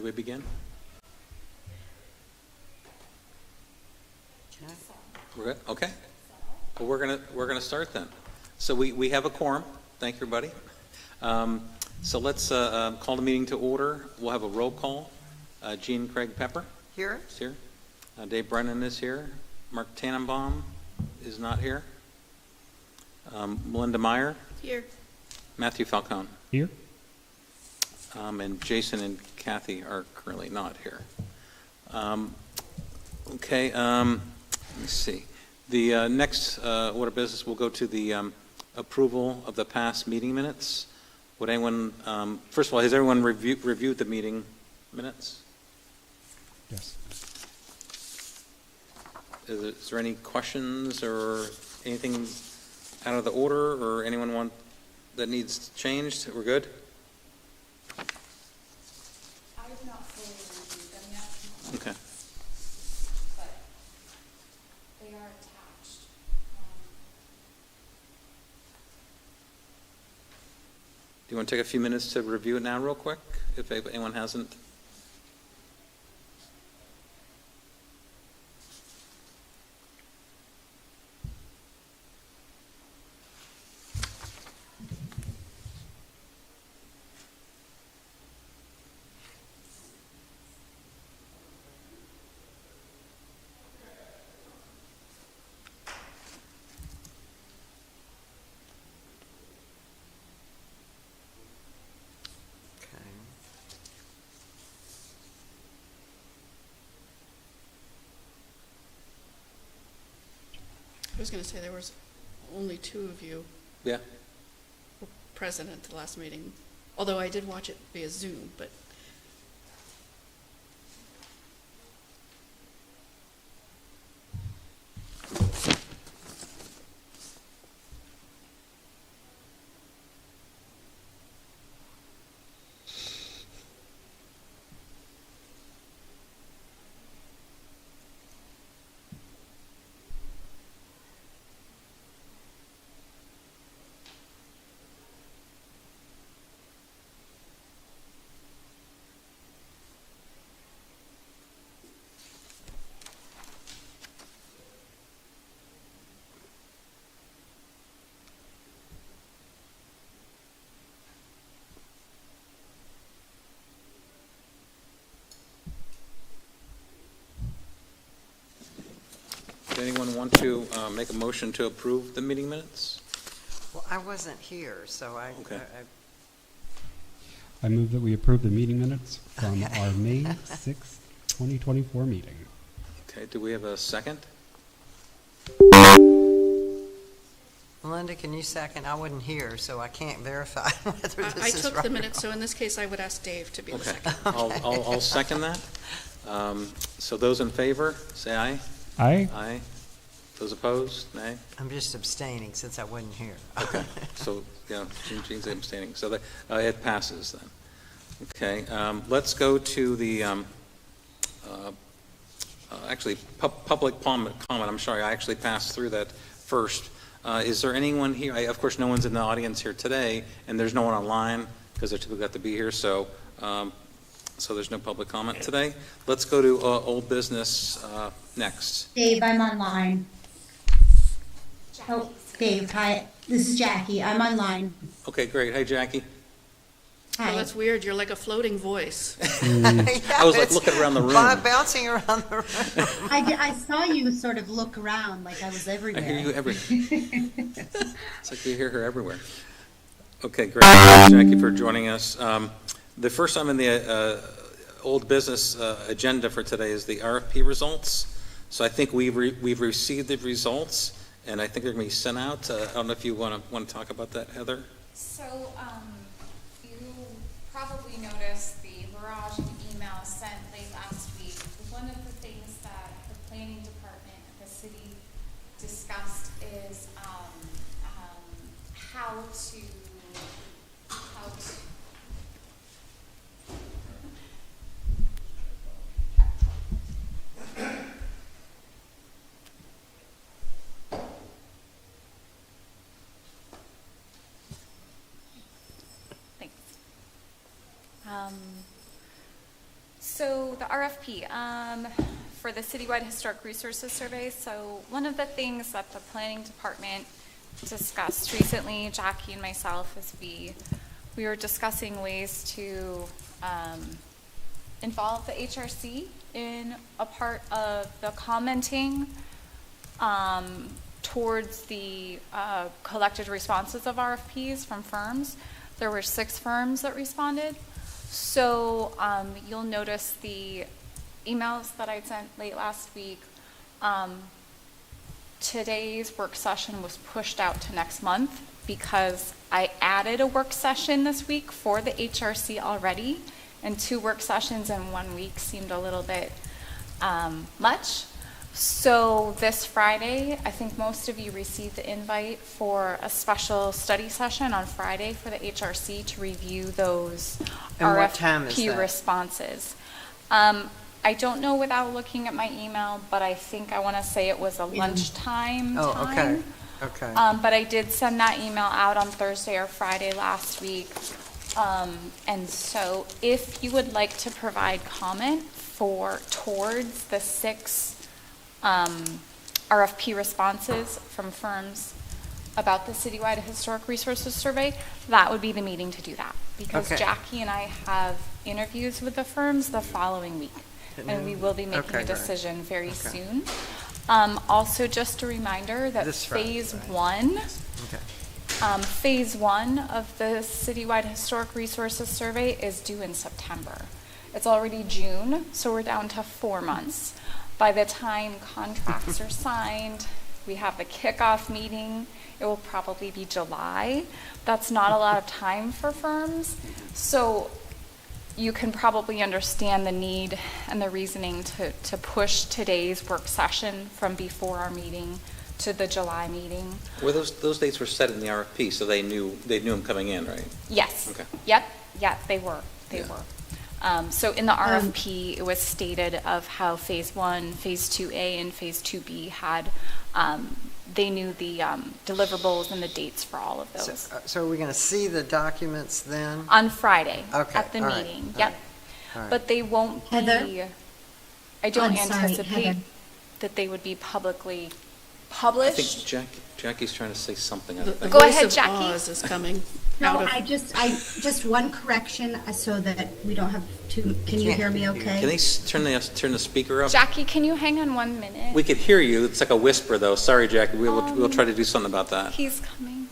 we begin? We're good? Okay. Well, we're gonna start then. So we have a quorum. Thank you, everybody. So let's call the meeting to order. We'll have a roll call. Jean Craig Pepper. Here. Is here. Dave Brennan is here. Mark Tannenbaum is not here. Melinda Meyer. Here. Matthew Falcone. Here. And Jason and Kathy are currently not here. Okay, let me see. The next order of business will go to the approval of the past meeting minutes. Would anyone, first of all, has everyone reviewed the meeting minutes? Yes. Is there any questions or anything out of the order, or anyone want that needs changed? We're good? I have not fully reviewed them yet. Okay. But they are attached. Do you want to take a few minutes to review it now real quick, if anyone hasn't? Okay. I was going to say there was only two of you Yeah? were present at the last meeting, although I did watch it via Zoom, but Does anyone want to make a motion to approve the meeting minutes? Well, I wasn't here, so Okay. I move that we approve the meeting minutes from Okay. our May 6th, 2024 meeting. Okay, do we have a second? Melinda, can you second? I wasn't here, so I can't verify whether I this is right. took the or minutes, so wrong. in this case, I would ask Dave to be the Okay, second. I'll second that. So those in favor, say aye. Aye. Aye. Those opposed, nay. I'm just abstaining since I wasn't here. Okay, so, yeah, Jean's abstaining, so it passes then. Okay, let's go to the, actually, public comment. I'm sorry, I actually passed through that first. Is there anyone here, of course, no one's in the audience here today, and there's no one online, because they're typically got to be here, so there's no public comment today. Let's go to old business next. Dave, I'm online. Oh, Dave, hi. This is Jackie. I'm online. Okay, great. Hey, Jackie. Oh, Hi. that's weird. You're like a floating voice. I was like it's looking around the room. Bouncing around the room. I saw you sort of look around like I was I everywhere. hear you everywhere. It's like you hear her everywhere. Okay, great. Thanks, Jackie, for joining us. The first time in the old business agenda for today is the RFP results. So I think we've received the results, and I think they're going to be sent out. I don't know if you want to talk about that, Heather. So, you probably noticed the barrage of emails sent late last week. One of the things that the planning department of the city discussed is how to So the RFP, for the Citywide Historic Resources Survey, so one of the things that the planning department discussed recently, Jackie and myself, is we were discussing ways to involve the HRC in a part of the commenting towards the collected responses of RFPs from firms. There were 6 firms that responded. So you'll notice the emails that I sent late last week. Today's work session was pushed out to next month because I added a work session this week for the HRC already, and 2 work sessions in 1 week seemed a little bit much. So this Friday, I think most of you received the invite for a special study session on Friday for the HRC to review those And what time is RFP that? responses. I don't know without looking at my email, but I think I want to say it was a lunchtime Oh, time. okay. But I did send that email out on Thursday or Friday last week. And so if you would like to provide comment towards the 6 RFP responses from firms about the Citywide Historic Resources Survey, that would be the meeting to do that. Because Okay. Jackie and I have interviews with the firms the following week. And we will be making Okay, a right. decision very Okay. soon. Also, just a reminder that This Friday, phase right. 1, Okay. phase 1 of the Citywide Historic Resources Survey is due in September. It's already June, so we're down to 4 months. By the time contracts are signed, we have the kickoff meeting, it will probably be July. That's not a lot of time for firms. So you can probably understand the need and the reasoning to push today's work session from before our meeting to the July meeting. Well, those dates were set in the RFP, so they knew them coming in, right? Yes. Okay. Yep, they were. Yeah. So in the RFP, it was stated of how phase 1, phase 2A, and phase 2B had, they knew the deliverables and the dates for all of those. So are we going to see the documents then? On Friday, Okay, at the all right, meeting, all yep. right, all right. But they won't be, Heather? I don't I'm sorry, anticipate Heather. that they would be publicly I think published. Jackie's trying to say something. I The think. Go voice ahead, of Jackie. Oz is coming No, out of. I just one correction so that we don't have to, can you hear me okay? Can they turn the speaker up? Jackie, can you hang on 1 minute? We could hear you. It's like a whisper, though. Sorry, Jackie. We'll try to do something about that. He's coming.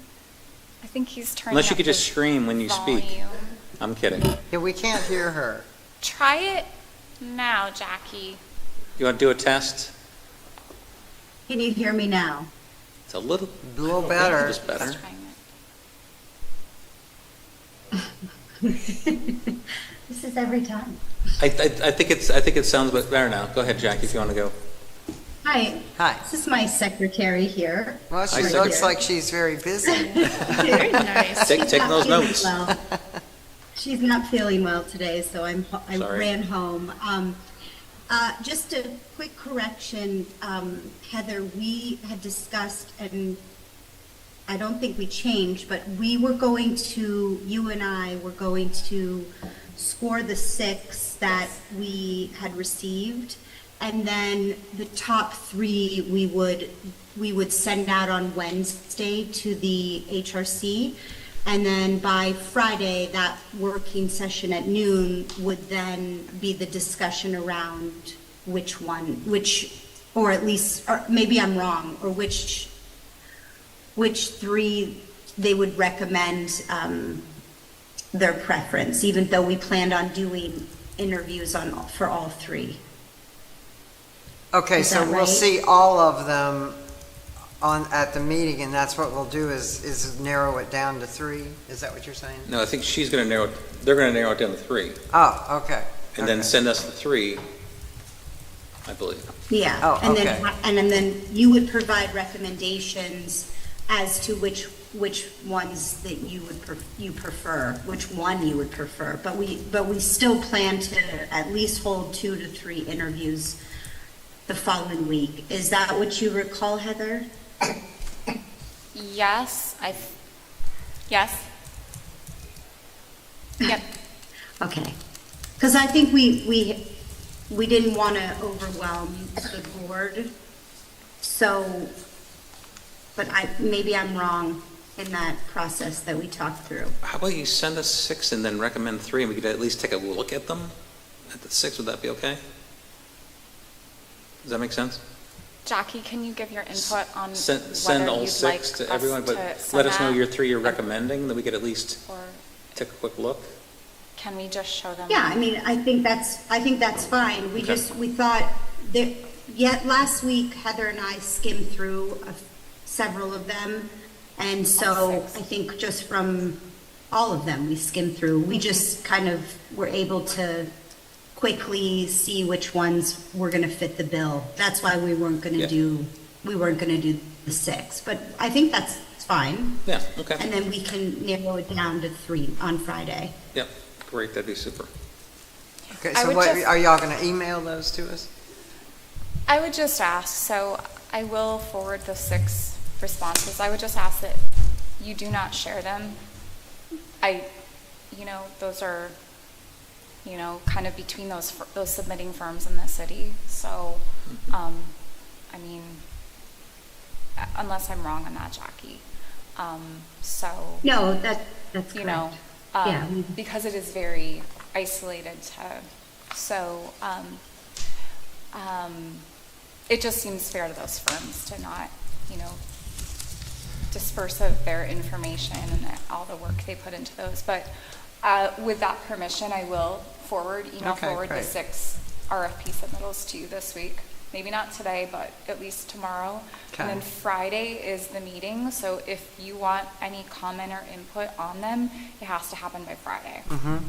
I think he's turning Unless you up could just his scream when you speak. volume. I'm kidding. Yeah, we can't hear her. Try it now, Jackie. You want to do a test? Can you hear me now? It's a little Better. Just better. Just trying it. This is every time. I think it sounds better now. Go ahead, Jackie, if you want to go. Hi, Hi. this is my secretary here. Well, she Hi, looks Secretary. like she's very busy. Very nice. Take She's not those feeling notes. well. She's not feeling well today, so I Sorry. ran home. Just a quick correction, Heather, we had discussed, and I don't think we changed, but you and I were going to score the 6 that we had received, and then the top 3 we would send out on Wednesday to the HRC. And then by Friday, that working session at noon would then be the discussion around or at least, or maybe I'm wrong, or which 3 they would recommend their preference, even though we planned on doing interviews for all 3. Okay, Is so that we'll right? see all of them at the meeting, and that's what we'll do is narrow it down to 3? Is that what you're saying? No, I think she's going to narrow it. They're going to narrow it down to 3, Oh, okay. and then Okay. send us the 3, I believe. Yeah. Oh, and okay. then you would provide recommendations as to which ones that you prefer, which one you would prefer. But we still plan to at least hold 2 to 3 interviews the following week. Is that what you recall, Heather? Yes, yes. Yep. Okay. Because I think we we didn't want to overwhelm the board. So, but maybe I'm wrong in that process that we talked through. How about you send us 6 and then recommend 3, and we could at least take a look at them at the 6, would that be okay? Does that make sense? Jackie, can you give your input on Send whether all you'd 6 like to us everyone, but to let send us know that? your 3 you're recommending, then we could at least Or take a quick look. can we just show them? Yeah, I mean, I think that's fine. We Okay. we thought that, yet last week Heather and I skimmed through several of them. And so All 6. I think just from all of them, we skimmed through. We just kind of were able to quickly see which ones were going to fit the bill. That's why we weren't going Yeah. to do the 6. But I think that's fine. Yeah, okay. And then we can narrow it down to 3 on Friday. Yep, great, that'd be super. Okay, I so would what, just- are y'all gonna email those to us? I would just ask, so I will forward the 6 responses. I would just ask that you do not share them. Those are, kind of between those submitting firms in the city. So, I mean, unless I'm wrong on that, Jackie. So, No, that's correct. Yeah, we- because it is very isolated so, it just seems fair to those firms to not, disperse of their information and all the work they put into those. But with that permission, I will email Okay, forward the great. 6 RFP submittals to you this week. Maybe not today, but at least tomorrow. Okay. And then Friday is the meeting, so if you want any comment or input on them, it has to happen by Friday.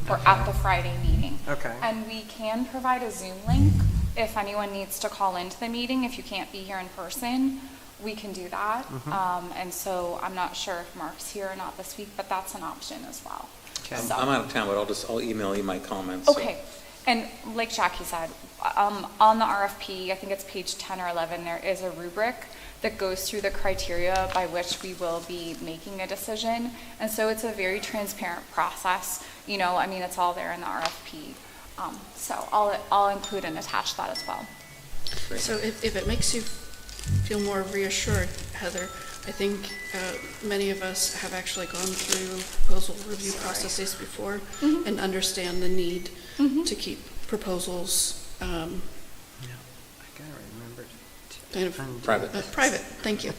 Or at the Friday meeting. Okay. And we can provide a Zoom link if anyone needs to call into the meeting. If you can't be here in person, we can do that. And so I'm not sure if Mark's here or not this week, but that's an option as well. Okay. So- I'm out of town, but I'll email you my comments. so- Okay, and like Jackie said, on the RFP, I think it's page 10 or 11, there is a rubric that goes through the criteria by which we will be making a decision. And so it's a very transparent process, it's all there in the RFP. So I'll include and attach that as well. So if it makes you feel more reassured, Heather, I think many of us have actually gone through proposal review processes before and understand the need to keep proposals I gotta remember kind of Private. private. Thank you.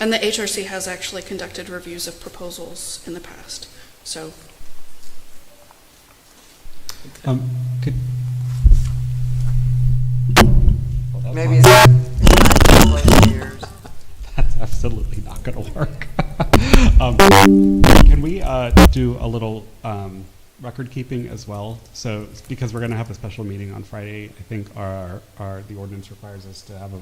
And the HRC has actually conducted reviews of proposals in the past. So Could. Well, that's Maybe not- it's not years. That's absolutely not going to work. Can we do a little record keeping as well? So, because we're going to have a special meeting on Friday, I think the ordinance requires us to have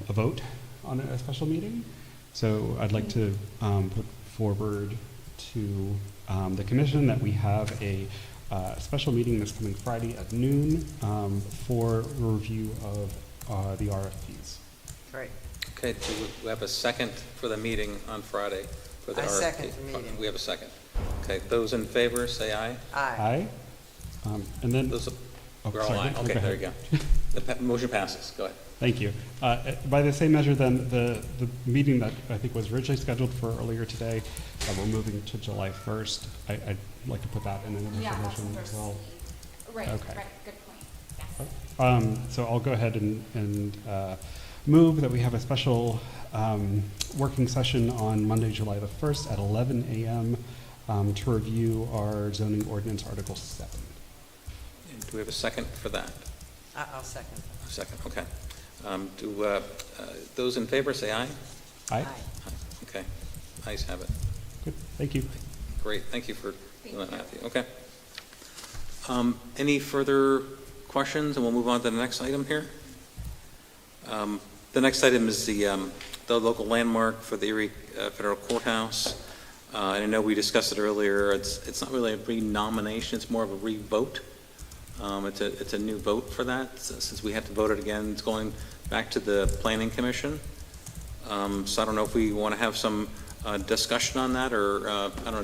a vote on a special meeting. So, I'd like to put forward to the commission that we have a special meeting this coming Friday at noon for review of the RFPs. Great. Okay, do we have a second for the meeting on Friday for the I RFP? second the meeting. We have a second. Okay, those in favor, say aye. Aye. Aye. And then, Those, Oh, we're all sorry, aye. go Okay, there you ahead. go. The motion passes, go ahead. thank you. By the same measure, then, the meeting that I think was originally scheduled for earlier today, we're moving to July 1st. I'd like to put that in an initial motion as well. Right, Okay. good point, yes. So I'll go ahead and move that we have a special working session on Monday, July the 1st at 11 a.m. To review our zoning ordinance Article 7. And do we have a second for that? I'll second. A second, okay. Those in favor, say aye. Aye? Aye. Okay, ayes have it. Good, thank you. Great, thank you for doing that, Matthew. Okay. Any further questions, and we'll move on to the next item here? The next item is the local landmark for the Erie Federal Courthouse. And I know we discussed it earlier. It's not really a re-nomination, it's more of a re-vote. It's a new vote for that, since we have to vote it again. It's going back to the Planning Commission. So I don't know if we want to have some discussion on that, or I don't know,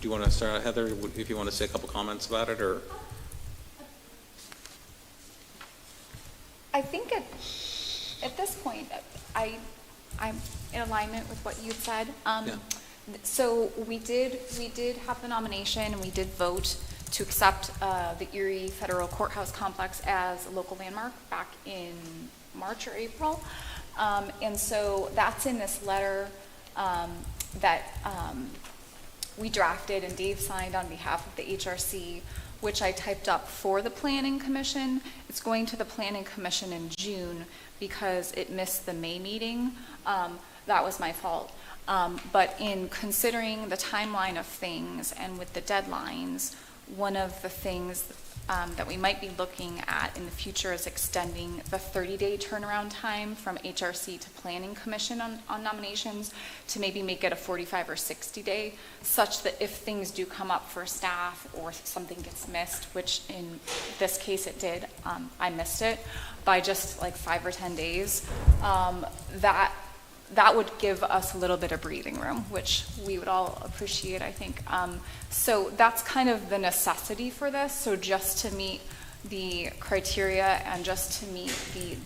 do you want to start, Heather, if you want to say a couple comments about it, or? I think at this point, I'm in alignment with what you said. Yeah. So we did have the nomination, and we did vote to accept the Erie Federal Courthouse Complex as a local landmark back in March or April. And so that's in this letter that we drafted and Dave signed on behalf of the HRC, which I typed up for the Planning Commission. It's going to the Planning Commission in June because it missed the May meeting. That was my fault. But in considering the timeline of things and with the deadlines, one of the things that we might be looking at in the future is extending the 30-day turnaround time from HRC to Planning Commission on nominations to maybe make it a 45 or 60-day, such that if things do come up for staff or something gets missed, which in this case it did, I missed it by just like 5 or 10 days, that would give us a little bit of breathing room, which we would all appreciate, I think. So that's kind of the necessity for this. So just to meet the criteria and just to meet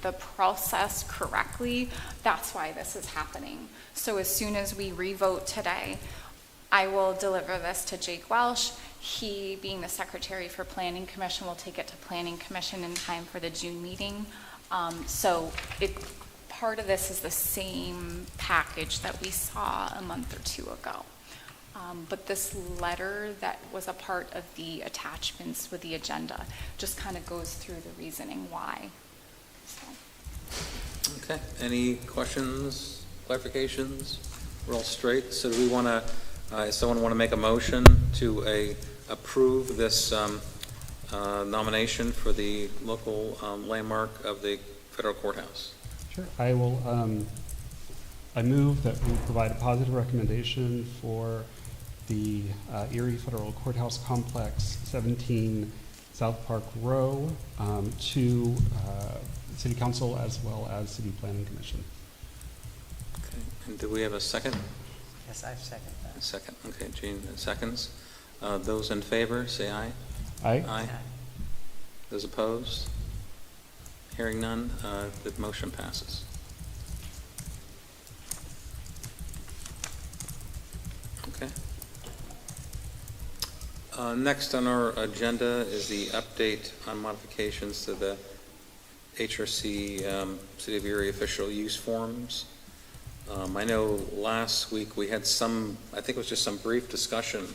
the process correctly, that's why this is happening. So as soon as we revote today, I will deliver this to Jake Welsh. He, being the secretary for Planning Commission, will take it to Planning Commission in time for the June meeting. Part of this is the same package that we saw a month or two ago. But this letter that was a part of the attachments with the agenda just kind of goes through the reasoning why. So. Okay, any questions, clarifications? We're all straight. So do we want to, someone want to make a motion to approve this nomination for the local landmark of the federal courthouse? Sure. I will, I move that we provide a positive recommendation for the Erie Federal Courthouse Complex, 17 South Park Row, to City Council as well as City Planning Commission. Okay, and do we have a second? Yes, I second that. A second, okay, Gene seconds. Those in favor, say aye. Aye. Aye. Those opposed? Hearing none, the motion passes. Okay. Next on our agenda is the update on modifications to the HRC City of Erie official use forms. I know last week we had some, I think it was just some brief discussion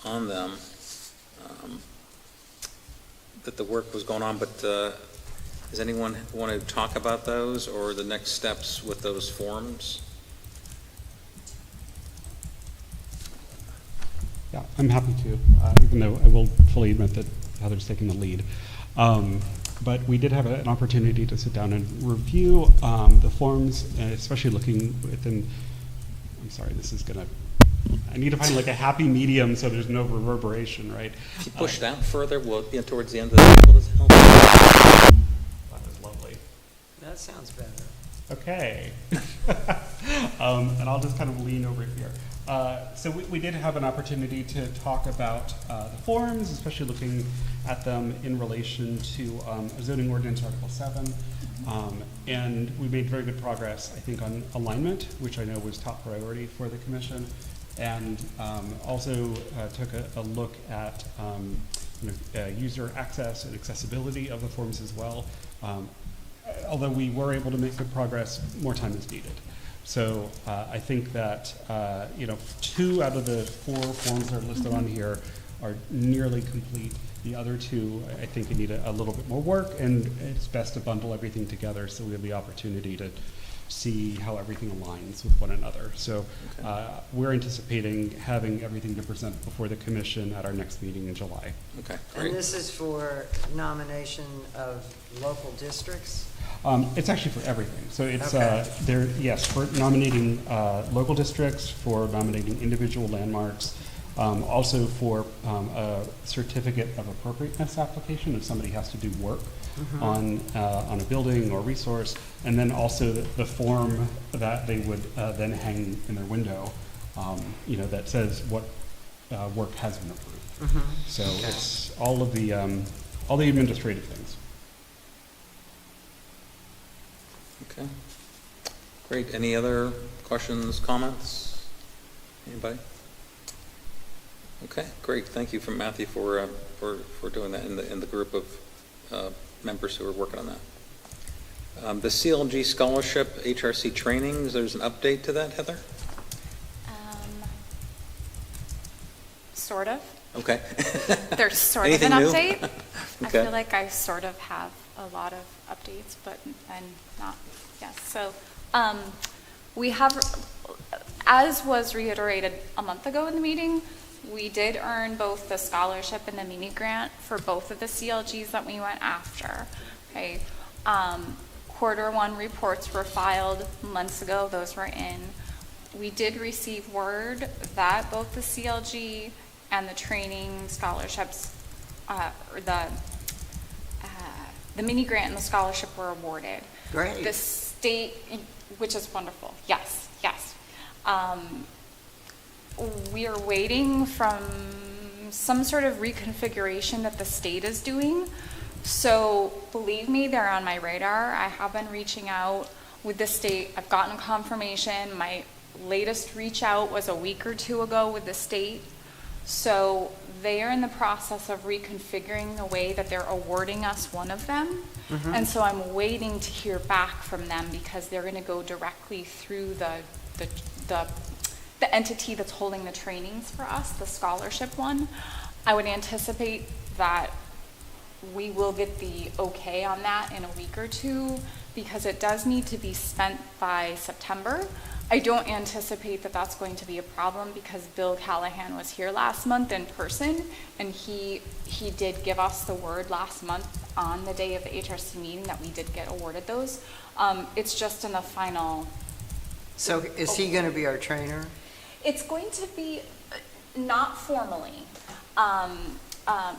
on them, that the work was going on, but does anyone want to talk about those or the next steps with those forms? Yeah, I'm happy to, even though I will fully admit that Heather's taking the lead. But we did have an opportunity to sit down and review the forms, especially looking within, I'm sorry, this is going to, I need to find like a happy medium so there's no reverberation, right? If you push that further, we'll be towards the end of the table as hell. That is lovely. That sounds better. Okay. And I'll just kind of lean over here. So we did have an opportunity to talk about the forms, especially looking at them in relation to zoning ordinance Article 7. And we made very good progress, I think, on alignment, which I know was top priority for the commission. And also took a look at user access and accessibility of the forms as well. Although we were able to make good progress, more time is needed. So I think that 2 out of the 4 forms that are listed on here are nearly complete. The other 2, I think, need a little bit more work, and it's best to bundle everything together so we have the opportunity to see how everything aligns with one another. So we're anticipating having everything to present before the commission at our next meeting in July. Okay, great. And this is for nomination of local districts? It's actually for everything. So it's Okay. yes, for nominating local districts, for nominating individual landmarks, also for a certificate of appropriateness application if somebody has to do work on a building or resource, and then also the form that they would then hang in their window, that says what work has been approved. So it's all of the administrative things. Okay. Great. Any other questions, comments? Anybody? Okay, great. Thank you from Matthew for doing that in the group of members who are working on that. The CLG Scholarship HRC trainings, there's an update to that, Heather? Sort of. Okay. There's sort of an Anything new? update. I Okay. feel like I sort of have a lot of updates, but I'm not. Yes. So we have, as was reiterated a month ago in the meeting, we did earn both the scholarship and the mini grant for both of the CLGs that we went after. Okay. Q1 reports were filed months ago. Those were in. We did receive word that both the CLG and the training scholarships, or the mini grant and the scholarship were awarded. Great. The state, which is wonderful. Yes, yes. We are waiting from some sort of reconfiguration that the state is doing. So believe me, they're on my radar. I have been reaching out with the state. I've gotten confirmation. My latest reach out was a week or two ago with the state. So they are in the process of reconfiguring the way that they're awarding us one of them. And so I'm waiting to hear back from them because they're going to go directly through the entity that's holding the trainings for us, the scholarship one. I would anticipate that we will get the okay on that in a week or two because it does need to be spent by September. I don't anticipate that that's going to be a problem because Bill Callahan was here last month in person, and he did give us the word last month on the day of the HRC meeting that we did get awarded those. It's just in the final. So is he going to be our trainer? It's going to be not formally.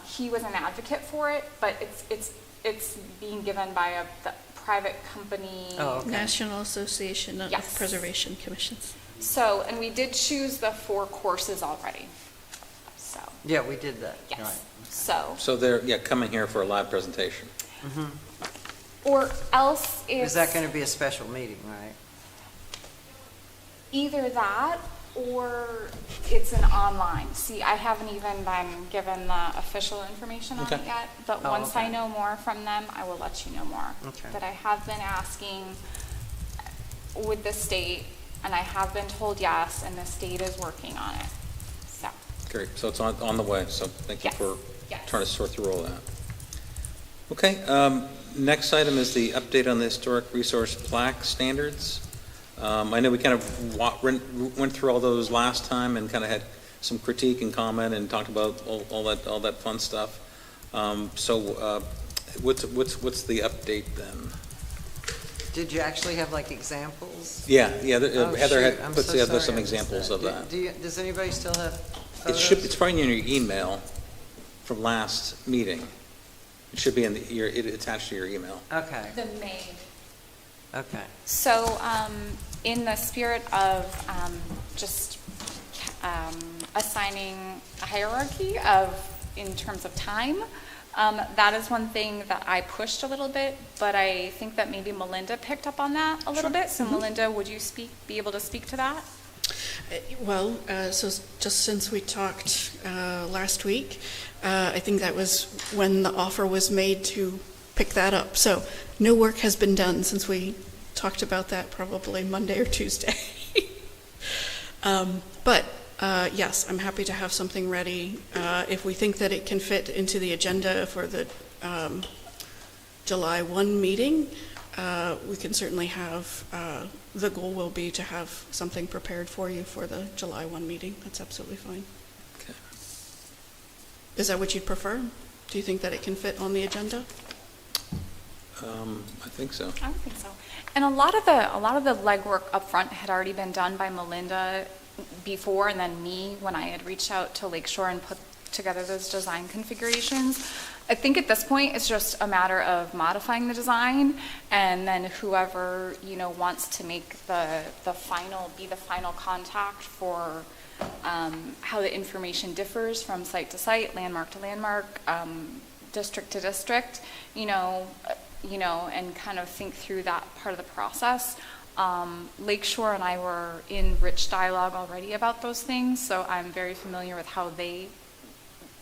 He was an advocate for it, but it's being given by the private company. Oh, okay. National Association of Yes. Preservation Commissions. So, and we did choose the 4 courses already. So, Yeah, we did that. yes. Right. So, they're, coming here for a live presentation. or else Is it's that going to be a special meeting, right? either that or it's an online. See, I haven't even been given the official information on Okay. it yet, but Oh, once I okay. know more from them, I will let you know more. Okay. But I have been asking with the state, and I have been told yes, and the state is working on it. So, Great, so it's on the way, so thank you Yes, for yes. trying to sort through all that. Okay, next item is the update on the historic resource plaque standards. I know we kind of went through all those last time and kind of had some critique and comment and talked about all that fun stuff. So what's the update then? Did you actually have like examples? Yeah, Oh, Heather shoot, I'm had put so together sorry some I missed examples that. of that. Does anybody still have photos? It's probably in your email from last meeting. It should be attached to your email. Okay, the May. okay. So, in the spirit of just assigning a hierarchy in terms of time, that is one thing that I pushed a little bit, but I think that maybe Melinda picked up on that a little bit. So, Melinda, would you be able to speak to that? Well, so just since we talked last week, I think that was when the offer was made to pick that up. So no work has been done since we talked about that probably Monday or Tuesday. But yes, I'm happy to have something ready. If we think that it can fit into the agenda for the July 1 meeting, we can certainly have, the goal will be to have something prepared for you for the July 1 meeting. That's absolutely fine. Okay. Is that what you'd prefer? Do you think that it can fit on the agenda? I think so. I would think so. And a lot of the legwork up front had already been done by Melinda before, and then me when I had reached out to Lakeshore and put together those design configurations. I think at this point it's just a matter of modifying the design, and then whoever wants to make the final contact for how the information differs from site to site, landmark to landmark, district to district. you know, and kind of think through that part of the process. Lakeshore and I were in rich dialogue already about those things, so I'm very familiar with how they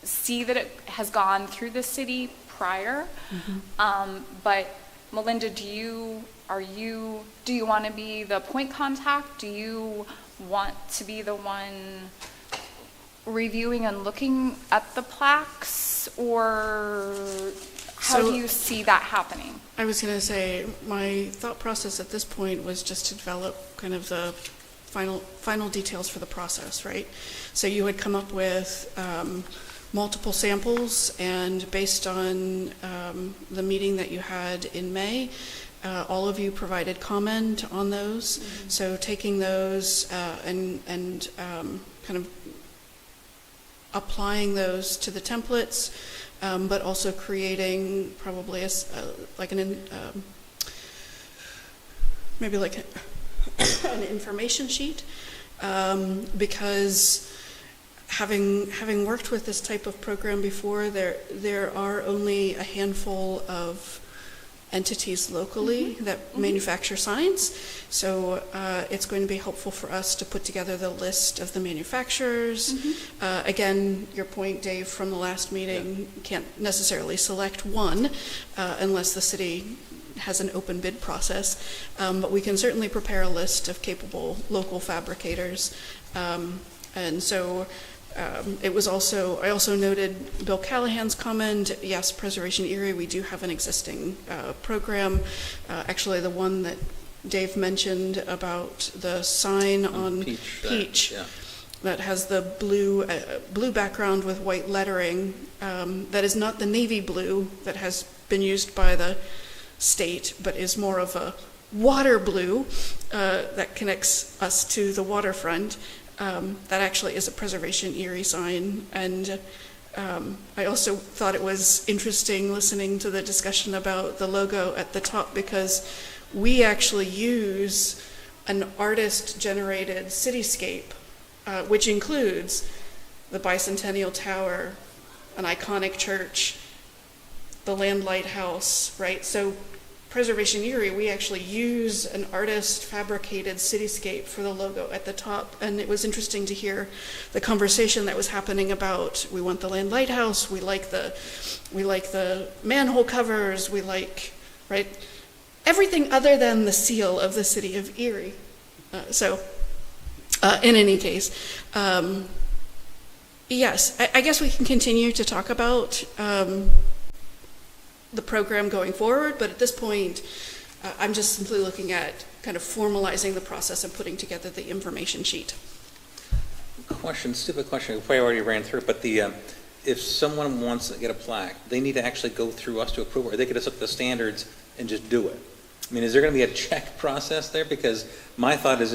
see that it has gone through the city prior. But Melinda, do you want to be the point contact? Do you want to be the one reviewing and looking at the plaques, or how So- do you see that happening? I was going to say, my thought process at this point was just to develop kind of the final details for the process, right? So you had come up with multiple samples, and based on the meeting that you had in May, all of you provided comment on those. So taking those and kind of applying those to the templates, but also creating probably maybe like an information sheet, because having worked with this type of program before, there are only a handful of entities locally that manufacture signs. So it's going to be helpful for us to put together the list of the manufacturers. Again, your point, Dave, from the last meeting, can't necessarily select one unless the city has an open bid process. But we can certainly prepare a list of capable local fabricators. And so I also noted Bill Callahan's comment. Yes, Preservation Erie, we do have an existing program. Actually, the one that Dave mentioned about the sign on Peach that has the blue background with white lettering. That is not the navy blue that has been used by the state, but is more of a water blue that connects us to the waterfront. That actually is a Preservation Erie sign. And I also thought it was interesting listening to the discussion about the logo at the top, because we actually use an artist-generated cityscape, which includes the Bicentennial Tower, an iconic church, the Land Lighthouse, right? So Preservation Erie, we actually use an artist-fabricated cityscape for the logo at the top, and it was interesting to hear the conversation that was happening about, we want the Land Lighthouse, we like the manhole covers, we like, right, everything other than the seal of the city of Erie. In any case, yes, I guess we can continue to talk about the program going forward, but at this point, I'm just simply looking at kind of formalizing the process and putting together the information sheet. Stupid question, we already ran through it, but if someone wants to get a plaque, they need to actually go through us to approve it, or they could just look at the standards and just do it? I mean, is there going to be a check process there? Because my thought is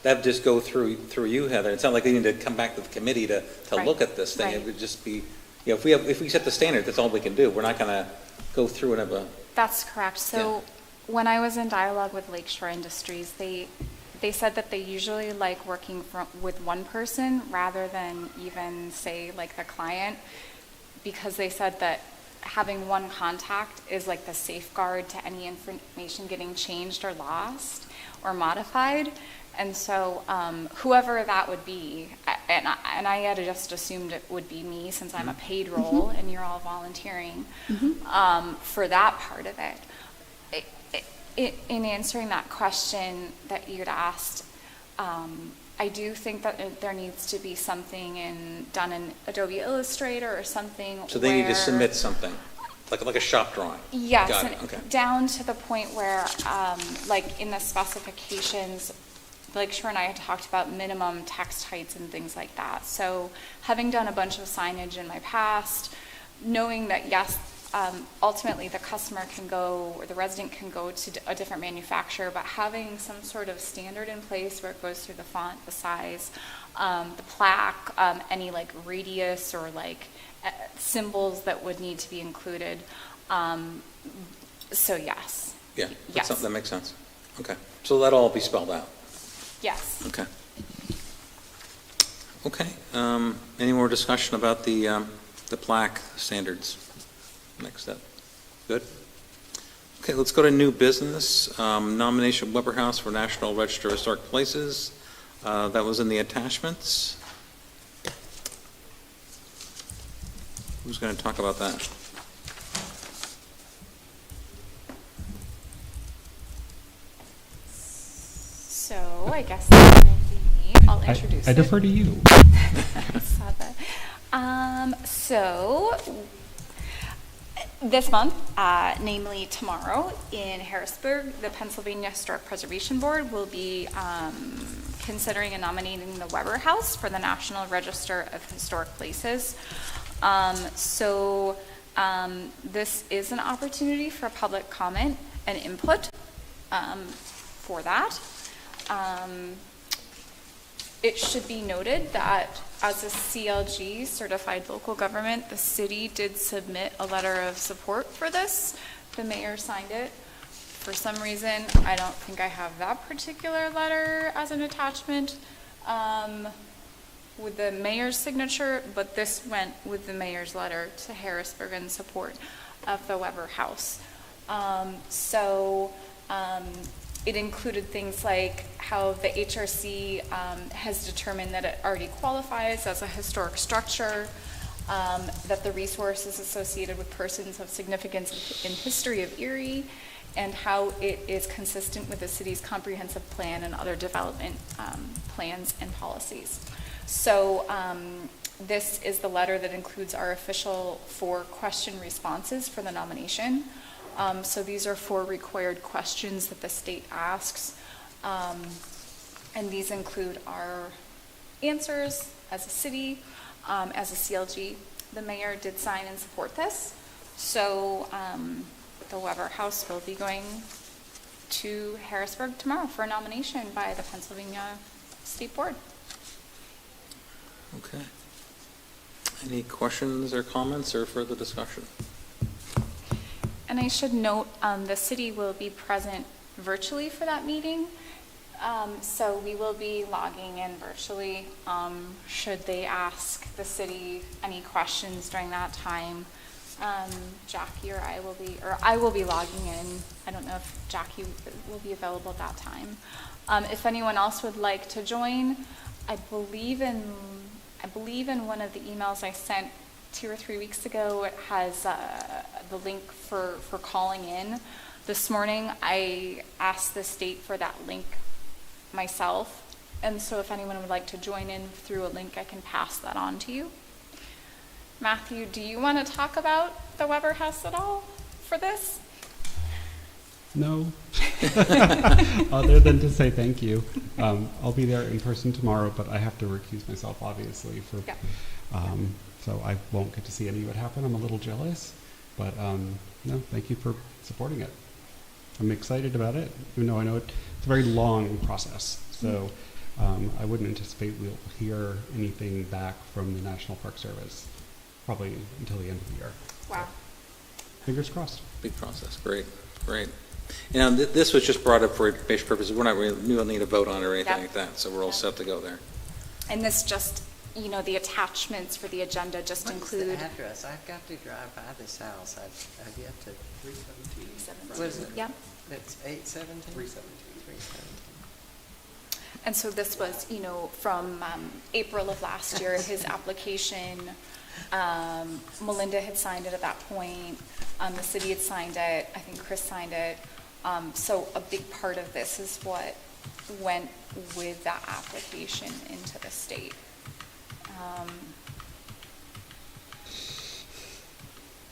that would just go through you, Heather. It's not like they need to come back to the committee to Right. look at this thing. Right. It would just be, if we set the standard, that's all we can do. We're not going to go through and have a... That's correct. So when I was in dialogue with Lakeshore Industries, they said that they usually like working with one person rather than even, say, like the client, because they said that having one contact is like the safeguard to any information getting changed or lost or modified. And so whoever that would be, and I had just assumed it would be me since I'm a paid role and you're all volunteering for that part of it. In answering that question that you'd asked, I do think that there needs to be something done in Adobe Illustrator or something. So they need to submit something, like a shop drawing? Yes, Got it, and okay. down to the point where, like in the specifications, Lakeshore and I had talked about minimum text heights and things like that. So having done a bunch of signage in my past, knowing that yes, ultimately the customer can go, or the resident can go to a different manufacturer, but having some sort of standard in place where it goes through the font, the size, the plaque, any like radius or like symbols that would need to be included. So yes. Yeah, Yes. that makes sense. Okay, so that'll all be spelled out? Yes. Okay. Okay, any more discussion about the plaque standards? Next step. Good? Okay, let's go to new business. Nomination of Weber House for National Register of Historic Places. That was in the attachments. Who's going to talk about that? So I guess that will be me. I'll introduce I it. defer to you. I saw that. So this month, namely tomorrow, in Harrisburg, the Pennsylvania Historic Preservation Board will be considering and nominating the Weber House for the National Register of Historic Places. This is an opportunity for public comment and input for that. It should be noted that as a CLG, Certified Local Government, the city did submit a letter of support for this. The mayor signed it. For some reason, I don't think I have that particular letter as an attachment with the mayor's signature, but this went with the mayor's letter to Harrisburg in support of the Weber House. It included things like how the HRC has determined that it already qualifies as a historic structure, that the resource is associated with persons of significance in history of Erie, and how it is consistent with the city's comprehensive plan and other development plans and policies. So this is the letter that includes our official 4 question responses for the nomination. So these are 4 required questions that the state asks. And these include our answers as a city, as a CLG. The mayor did sign and support this. So the Weber House will be going to Harrisburg tomorrow for a nomination by the Pennsylvania State Board. Okay. Any questions or comments or further discussion? And I should note, the city will be present virtually for that meeting. So we will be logging in virtually. Should they ask the city any questions during that time, Jackie or I will be logging in. I don't know if Jackie will be available at that time. If anyone else would like to join, I believe in one of the emails I sent 2 or 3 weeks ago, it has the link for calling in. This morning, I asked the state for that link myself, and so if anyone would like to join in through a link, I can pass that on to you. Matthew, do you want to talk about the Weber House at all for this? No. Other than to say thank you. I'll be there in person tomorrow, but I have to recuse myself, obviously, for. Yeah. So I won't get to see any of what happened. I'm a little jealous, but no, thank you for supporting it. I'm excited about it, even though I know it's a very long process. So I wouldn't anticipate we'll hear anything back from the National Park Service probably until the end of the year. Wow. Fingers crossed. Big process. Great. You know, this was just brought up for information purposes. We don't need a vote on it or anything Yep. like that, so we're all set to go there. And this just, the attachments for the agenda just What is include. the address? I've got to drive by this house. I've yet to. 317. What is it? Yep. It's 817? 317. And so this was, from April of last year, his application. Melinda had signed it at that point. The city had signed it. I think Chris signed it. So a big part of this is what went with that application into the state.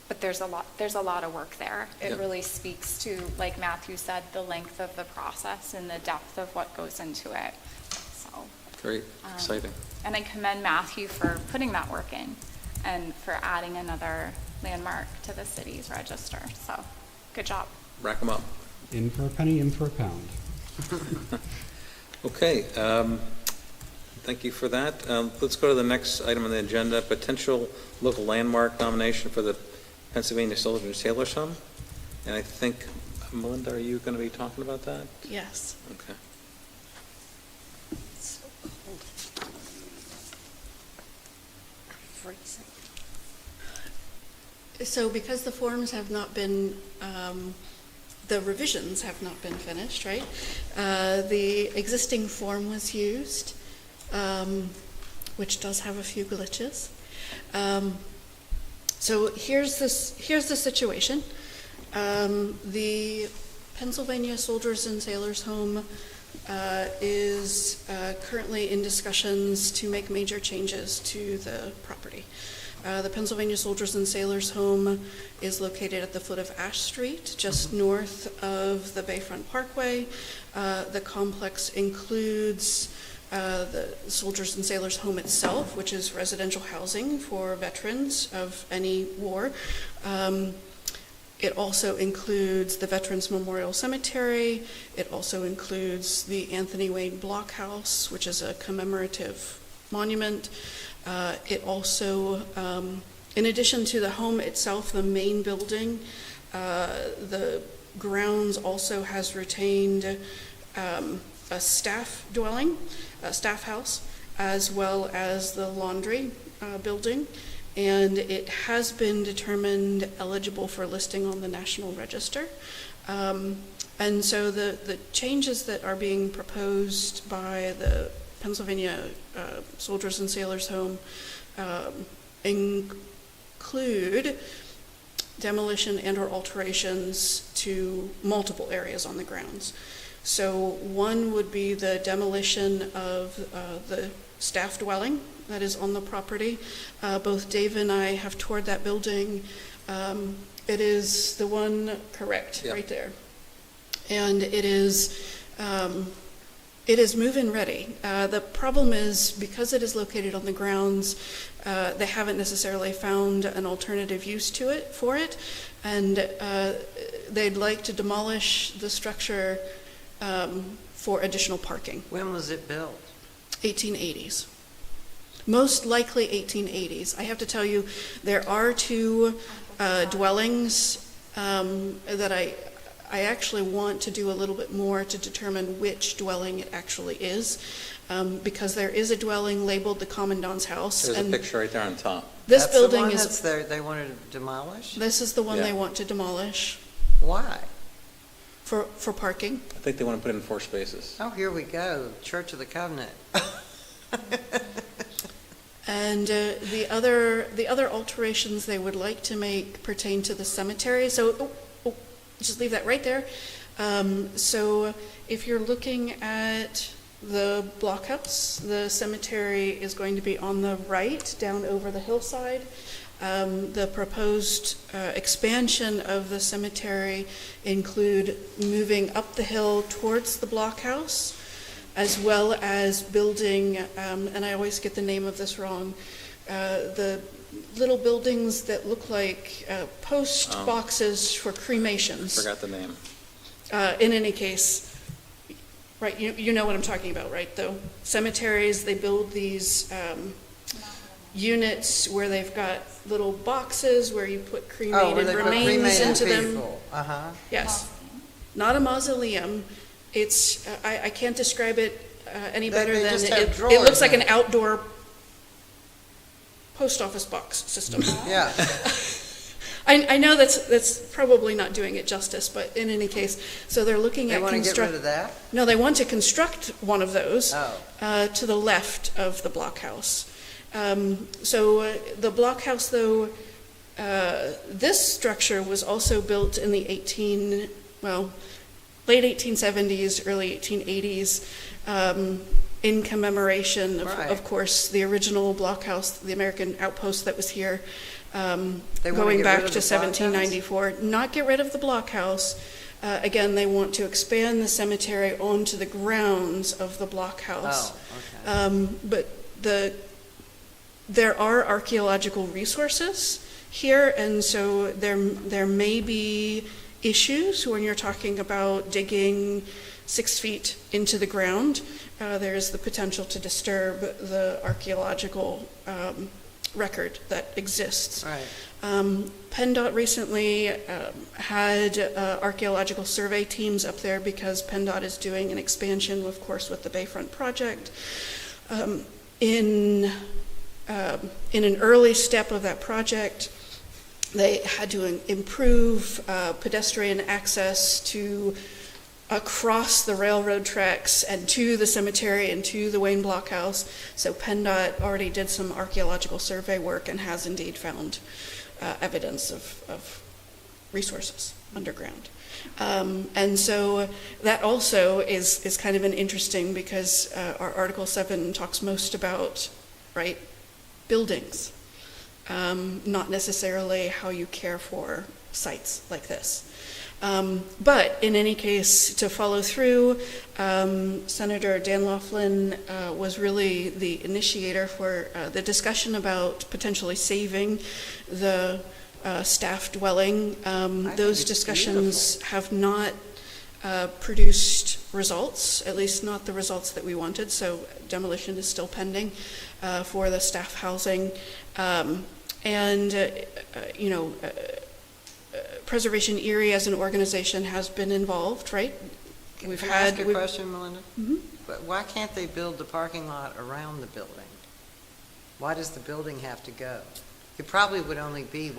But there's a lot of work there. It Yep. really speaks to, like Matthew said, the length of the process and the depth of what goes into it. So, Great. Exciting. and I commend Matthew for putting that work in and for adding another landmark to the city's register. So, good job. Rack them up. In for a penny, in for a pound. Okay. Thank you for that. Let's go to the next item on the agenda, potential local landmark nomination for the Pennsylvania Soldiers Sailors Home. And I think, Melinda, are you going to be talking about that? Yes. Okay. It's so cold. Freezing. So because the forms have not been the revisions have not been finished, right? The existing form was used, which does have a few glitches. So here's the situation. The Pennsylvania Soldiers and Sailors Home is currently in discussions to make major changes to the property. The Pennsylvania Soldiers and Sailors Home is located at the foot of Ash Street, just north of the Bayfront Parkway. The complex includes the Soldiers and Sailors Home itself, which is residential housing for veterans of any war. It also includes the Veterans Memorial Cemetery. It also includes the Anthony Wayne Blockhouse, which is a commemorative monument. It also, in addition to the home itself, the main building, the grounds also has retained a staff dwelling, a staff house, as well as the laundry building. And it has been determined eligible for listing on the National Register. And so the changes that are being proposed by the Pennsylvania Soldiers and Sailors Home include demolition and or alterations to multiple areas on the grounds. So one would be the demolition of the staff dwelling that is on the property. Both Dave and I have toured that building. It is the one, correct, Yep. right there. And it is move-in ready. The problem is, because it is located on the grounds, they haven't necessarily found an alternative use for it, and they'd like to demolish the structure for additional parking. When was it built? 1880s. Most likely 1880s. I have to tell you, there are two dwellings that I actually want to do a little bit more to determine which dwelling it actually is, because there is a dwelling labeled the Commandant's House. There's and a picture right there on top. This That's building the one is, that's there, they wanted to demolish? this is the one Yeah. they want to demolish Why? for parking. I think they want to put in 4 spaces. Oh, here we go, Church of the Covenant. And the other alterations they would like to make pertain to the cemetery. So, just leave that right there. So, if you're looking at the blockhouse, the cemetery is going to be on the right, down over the hillside. The proposed expansion of the cemetery include moving up the hill towards the blockhouse, as well as building, and I always get the name of this wrong, the little buildings that look like post boxes for cremations. Forgot the name. In any case, right, you know what I'm talking about, right? Though cemeteries, they build these units where they've got little boxes where you put Oh, cremated where they put remains cremated into them. people. Uh-huh. Yes, not a mausoleum. It's I can't describe it any better They than just it have looks drawers like in an it. outdoor post office box system. Yeah. I know that's probably not doing it justice, but in any case, so they're looking They at want to get rid of that? No, they want to construct one of those Oh. to the left of the blockhouse. So the blockhouse, though, this structure was also built in the late 1870s, early 1880s, in commemoration of, Right. of course, the original blockhouse, the American outpost that was here, They want to going get back rid of to the blockhouse? 1794. Not get rid of the blockhouse. Again, they want to expand the cemetery onto the grounds of the blockhouse. Oh, okay. But there are archaeological resources here, and so there may be issues when you're talking about digging 6 feet into the ground. There's the potential to disturb the archaeological record that exists. Right. PennDOT recently had archaeological survey teams up there because PennDOT is doing an expansion, of course, with the Bayfront project. In an early step of that project, They had to improve pedestrian access to across the railroad tracks and to the cemetery and to the Wayne Blockhouse. So PennDOT already did some archaeological survey work and has indeed found evidence of resources underground. And so that also is kind of an interesting, because our Article 7 talks most about, right, buildings, not necessarily how you care for sites like this. But in any case, to follow through, Senator Dan Laughlin was really the initiator for the discussion about potentially saving the staff dwelling. Those discussions have not produced results, at least not the results that we wanted, so demolition is still pending for the staff housing. Preservation Erie as an organization has been involved, right? Can I ask a question, Melinda? Mhm. But why can't they build the parking lot around the building? Why does the building have to go? It probably would only be,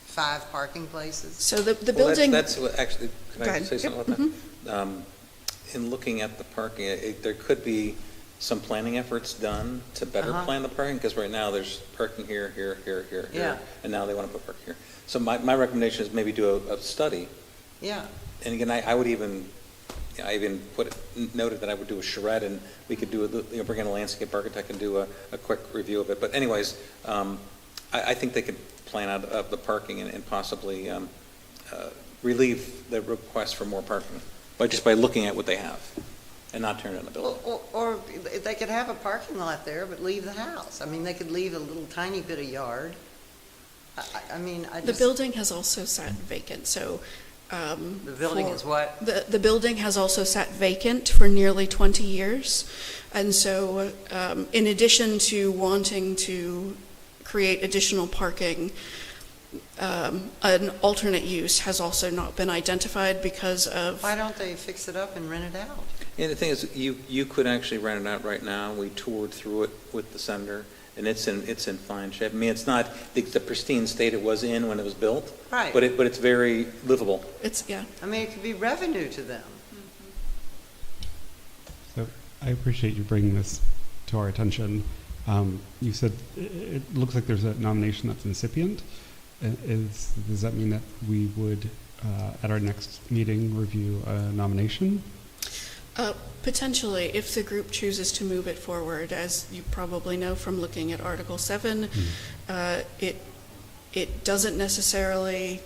5 parking places? So the Well, building. that's what, actually, can Go I ahead. say something Yep. about that? In looking at the parking, there could be some planning efforts done to better plan the parking, because right now there's parking here, here, here, here, Yeah. here, and now they want to put parking here. So my recommendation is maybe do a study. Yeah. And again, I would even, I even noted that I would do a charrette, and we could do, bring in a landscape architect and do a quick review of it. But anyways, I think they could plan out the parking and possibly relieve the request for more parking by looking at what they have and not tearing down the building. Or they could have a parking lot there, but leave the house. I mean, they could leave a little tiny bit of yard. I mean, I The just... building has also sat vacant, so. The building is what? The building has also sat vacant for nearly 20 years. And so in addition to wanting to create additional parking, an alternate use has also not been identified because of. Why don't they fix it up and rent it out? And the thing is, you could actually rent it out right now. We toured through it with the senator, and it's in fine shape. I mean, it's not the pristine state it was in when it was built. Right. But it's very livable. Yeah. I mean, it could be revenue to them. So I appreciate you bringing this to our attention. You said it looks like there's a nomination that's incipient. Does that mean that we would, at our next meeting, review a nomination? Potentially, if the group chooses to move it forward. As you probably know from looking at Article 7, it doesn't necessarily,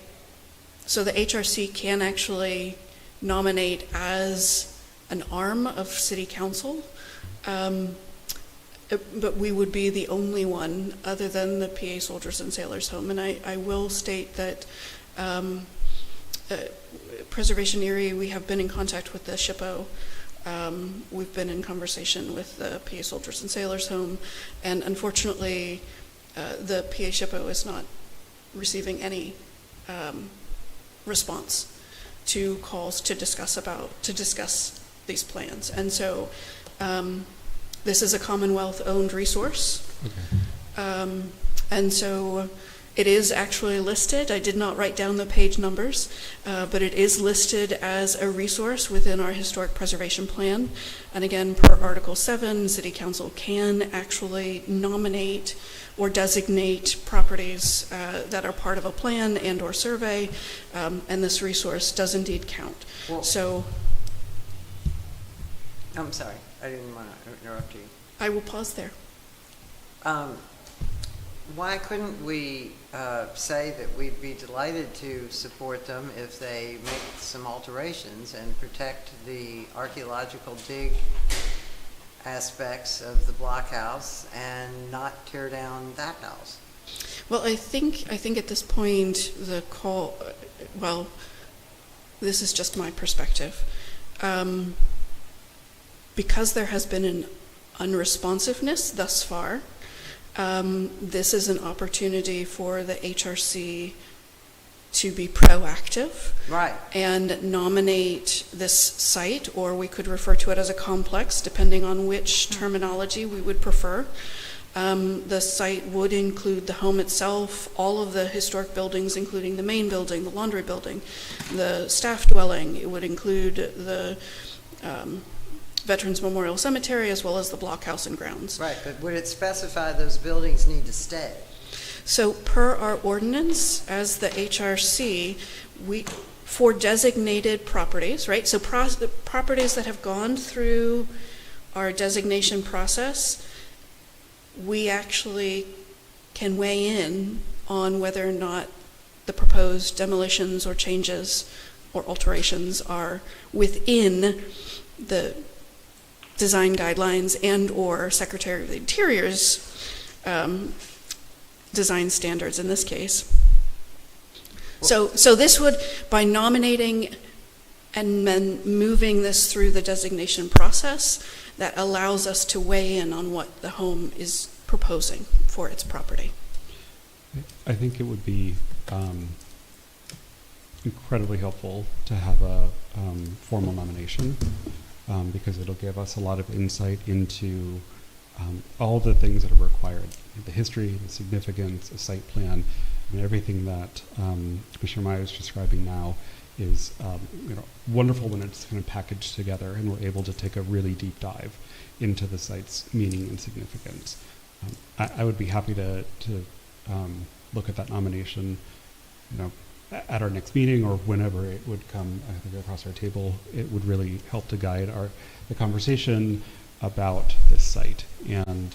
so the HRC can actually nominate as an arm of City Council, but we would be the only one other than the PA Soldiers and Sailors Home. And I will state that Preservation Erie, we have been in contact with the SHPO. We've been in conversation with the PA Soldiers and Sailors Home, and unfortunately, the PA SHPO is not receiving any response to calls to discuss these plans. And so, this is a Commonwealth-owned resource, and so it is actually listed. I did not write down the page numbers, but it is listed as a resource within our historic preservation plan. And again, per Article 7, City Council can actually nominate or designate properties that are part of a plan and or survey, and this resource does indeed count. Well, So I'm sorry, I didn't want to interrupt you. I will pause there. Why couldn't we say that we'd be delighted to support them if they make some alterations and protect the archaeological dig aspects of the blockhouse and not tear down that house? Well, I think at this point the call, well, this is just my perspective. Because there has been an unresponsiveness thus far, this is an opportunity for the HRC to be proactive. Right. And nominate this site, or we could refer to it as a complex, depending on which terminology we would prefer, The site would include the home itself, all of the historic buildings, including the main building, the laundry building, the staff dwelling. It would include the Veterans Memorial Cemetery, as well as the blockhouse and grounds. Right, but would it specify those buildings need to stay? So per our ordinance, as the HRC, for designated properties, right? So properties that have gone through our designation process, we actually can weigh in on whether or not the proposed demolitions or changes or alterations are within the design guidelines and or Secretary of the Interior's design standards in this case. So this would, by nominating and then moving this through the designation process, that allows us to weigh in on what the home is proposing for its property. I think it would be incredibly helpful to have a formal nomination because it'll give us a lot of insight into all the things that are required, the history, the significance, a site plan, and everything that Commissioner Meyer is describing now is wonderful when it's kind of packaged together and we're able to take a really deep dive into the site's meaning and significance. I would be happy to look at that nomination, at our next meeting or whenever it would come, I think, across our table. It would really help to guide the conversation about this site, and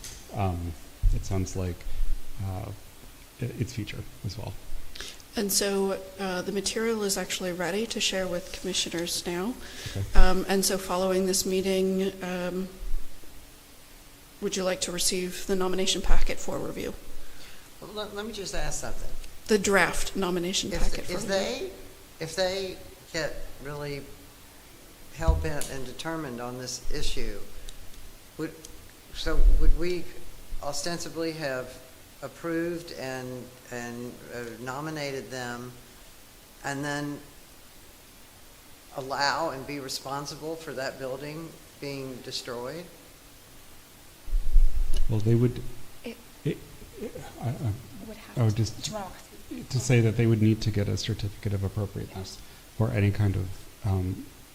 it sounds like its future as well. And so the material is actually ready to share with commissioners now. Okay. And so following this meeting, would you like to receive the nomination packet for review? Well, let me just ask something. The draft nomination packet for review. If they get really hell-bent and determined on this issue, would we ostensibly have approved and nominated them and then allow and be responsible for that building being destroyed? Well, they would. I would just to say that they would need to get a certificate of appropriateness for any kind of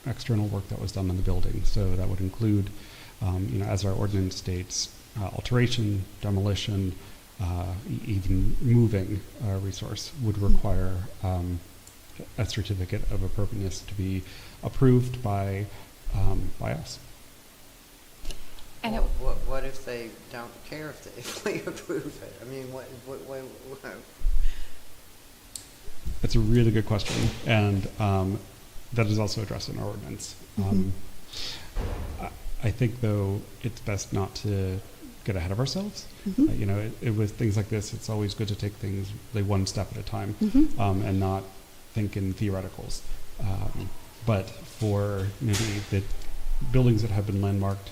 external work that was done on the building. So that would include, as our ordinance states, alteration, demolition, even moving a resource would require a certificate of appropriateness to be approved by us. And what if they don't care if we approve it? I mean, what That's a really good question, and that is also addressed in our ordinance. I think, though, it's best not to get ahead of ourselves. With things like this, it's always good to take things one step at a time and not think in theoreticals. But for maybe the buildings that have been landmarked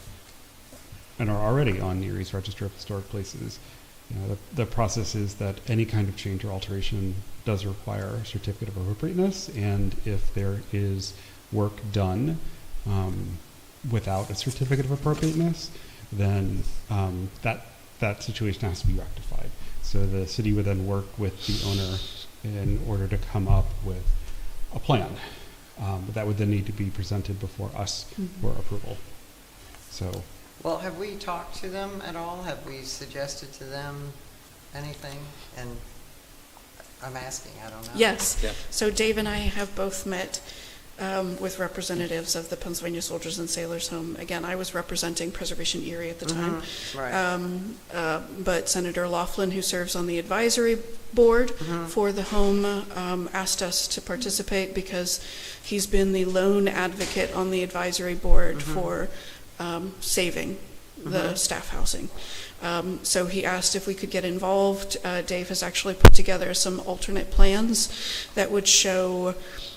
and are already on Erie's Register of Historic Places, the process is that any kind of change or alteration does require a certificate of appropriateness, and if there is work done without a certificate of appropriateness, then that situation has to be rectified. So the city would then work with the owner in order to come up with a plan. That would then need to be presented before us for approval. So. Well, have we talked to them at all? Have we suggested to them anything? And I'm asking, I don't know. Yes. Yeah. So Dave and I have both met with representatives of the Pennsylvania Soldiers and Sailors Home. Again, I was representing Preservation Erie at the time. Right. But Senator Laughlin, who serves on the advisory board for the home, asked us to participate because he's been the lone advocate on the advisory board for saving the staff housing. So he asked if we could get involved. Dave has actually put together some alternate plans that would show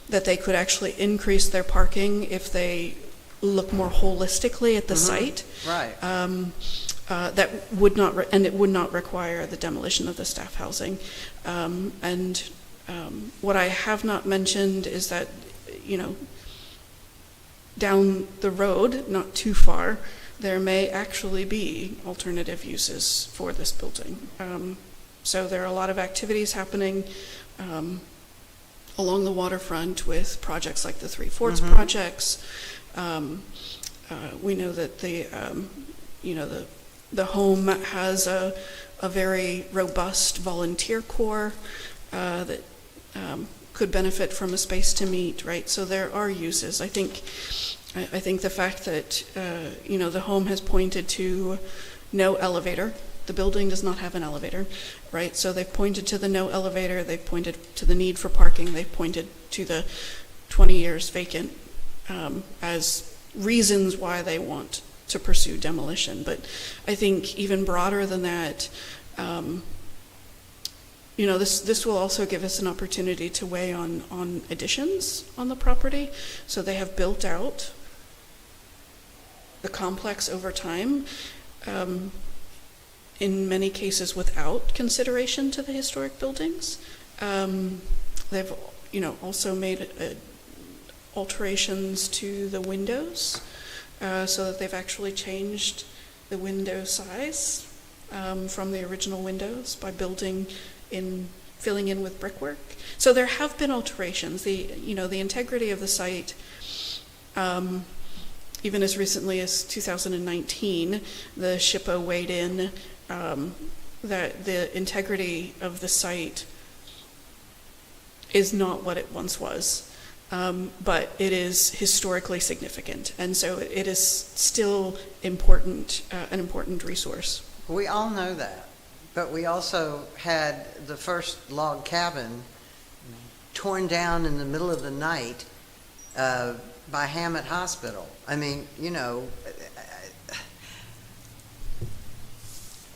that they could actually increase their parking if they look more holistically at the site. Right. That would not, and it would not require the demolition of the staff housing. What I have not mentioned is that, down the road, not too far, there may actually be alternative uses for this building. So there are a lot of activities happening along the waterfront with projects like the Three Forts projects. We know that the home has a very robust volunteer corps that could benefit from a space to meet, right? So there are uses. I think the fact that the home has pointed to no elevator. The building does not have an elevator, right? So they've pointed to the no elevator. They've pointed to the need for parking. They've pointed to the 20 years vacant as reasons why they want to pursue demolition. But I think even broader than that, this will also give us an opportunity to weigh on additions on the property. So they have built out the complex over time, in many cases without consideration to the historic buildings. They've also made alterations to the windows, so that they've actually changed the window size from the original windows by filling in with brickwork. So there have been alterations. The integrity of the site, even as recently as 2019, the SHPO weighed in that the integrity of the site is not what it once was, but it is historically significant, and so it is still important, an important resource. We all know that, but we also had the first log cabin torn down in the middle of the night by Hammett Hospital. I mean,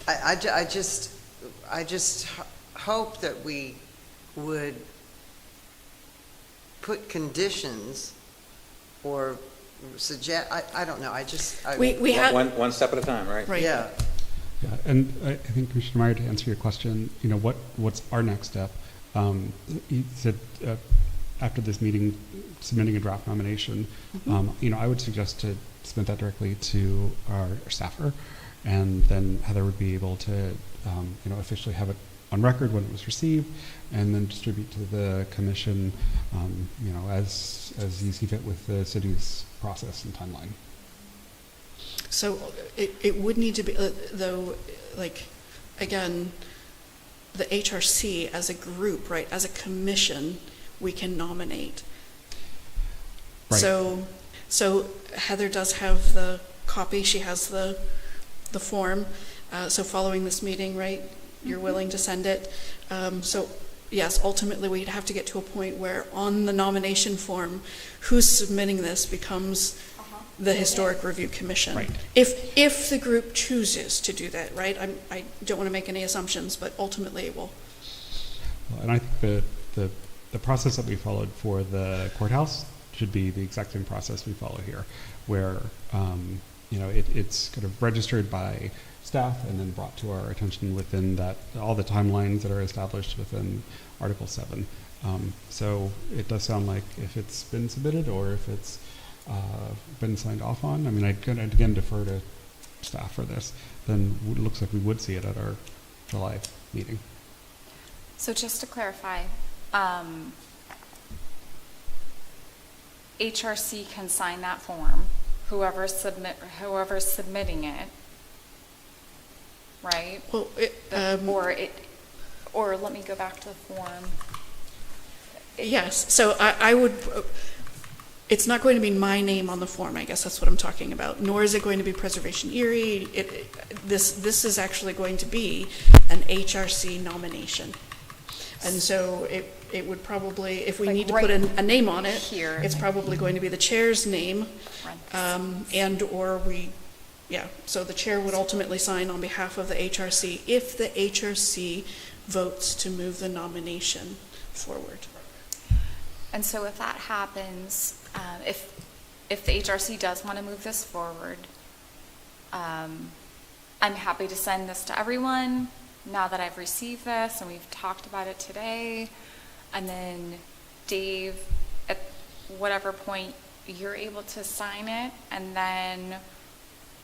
I just hope that we would put conditions or suggest, I don't know, We have One step at a time, right? right. yeah. Yeah, and I think Commissioner Meyer, to answer your question, what's our next step? You said after this meeting, submitting a draft nomination. I would suggest to submit that directly to our staffer, and then Heather would be able to, officially have it on record when it was received, and then distribute to the commission, as you see fit with the city's process and timeline. So it would need to be, though, again, the HRC as a group, right, as a commission, we can nominate. Right. So Heather does have the copy. She has the form. So following this meeting, right, you're willing to send it. So yes, ultimately we'd have to get to a point where on the nomination form, who's submitting this becomes the Historic Review Commission. Right. If the group chooses to do that, right? I don't want to make any assumptions, but ultimately it will. And I think the process that we followed for the courthouse should be the exact same process we follow here, where it's kind of registered by staff and then brought to our attention within that, all the timelines that are established within Article 7. So it does sound like if it's been submitted or if it's been signed off on, I'd again defer to staff for this, then it looks like we would see it at our July meeting. So just to clarify, HRC can sign that form, whoever's submitting it, right? Well, Or let me go back to the form. yes. So I would. It's not going to be my name on the form. I guess that's what I'm talking about. Nor is it going to be Preservation Erie. This is actually going to be an HRC nomination, and so it would probably, if we need to put a name on it, here, it's probably going to be the chair's name, so the chair would ultimately sign on behalf of the HRC if the HRC votes to move the nomination forward. And so if that happens, if the HRC does want to move this forward, I'm happy to send this to everyone now that I've received this and we've talked about it today. And then Dave, at whatever point you're able to sign it, and then